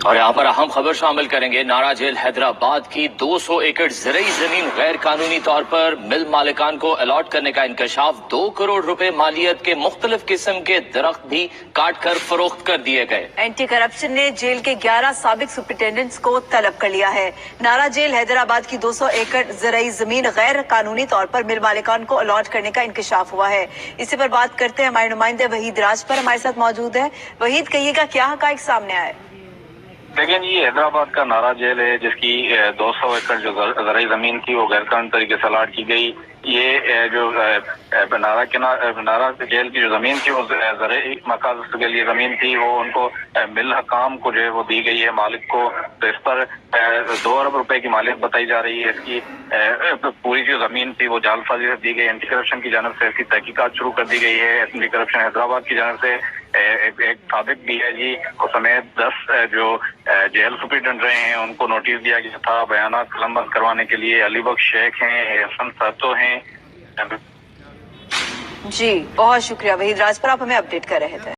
اور یہاں پر اہم خبر شامل کریں گے۔ نارا جیل حیدرآباد کی 200 ایکڑ زرعی زمین غیر قانونی طور پر مل مالکان کو الاٹ کرنے کا انکشاف۔ 2 کروڑ روپے مالیت کے مختلف قسم کے درخت بھی کاٹ کر فروخت کر دیے گئے۔ اینٹی کرپشن نے جیل کے 11 سابق سپرنٹینڈنٹس کو طلب کر لیا ہے۔ نارا جیل حیدرآباد کی 200 ایکڑ زرعی زمین غیر قانونی طور پر مل مالکان کو الاٹ کرنے کا انکشاف ہوا ہے۔ اسی پر بات کرتے ہیں، ہمارے نمائندے وحید راج پر ہمارے ساتھ موجود ہے۔ وحید، کہیے گا کیا حقائق سامنے آئے؟ دیکھیں جی، حیدرآباد کا نارا جیل ہے جس کی 200 ایکڑ جو زرعی زمین تھی وہ غیر قانونی طریقے سے الاٹ کی گئی۔ یہ جو نارا جیل کی جو زمین تھی وہ زرعی مقاصد کے لیے زمین تھی، وہ ان کو مل حکام کو جو ہے وہ دی گئی ہے، مالک کو۔ تو اس پر 2 ارب روپے کی مالیت بتائی جا رہی ہے۔ اس کی پوری جو زمین تھی وہ جعل سازی سے دی گئی۔ اینٹی کرپشن کی جانب سے اس کی تحقیقات شروع کر دی گئی ہے۔ اینٹی کرپشن حیدرآباد کی جانب سے ایک سابق ڈی آئی جی کو سمیت 10 جو جیل سپرنٹینڈنٹ رہے ہیں ان کو نوٹس دیا گیا تھا بیانات قلم بند کروانے کے لیے۔ علی بخش شیخ ہیں، حسن ساتو ہیں۔ جی، بہت شکریہ وحید راج پر، آپ ہمیں اپڈیٹ کر رہے تھے۔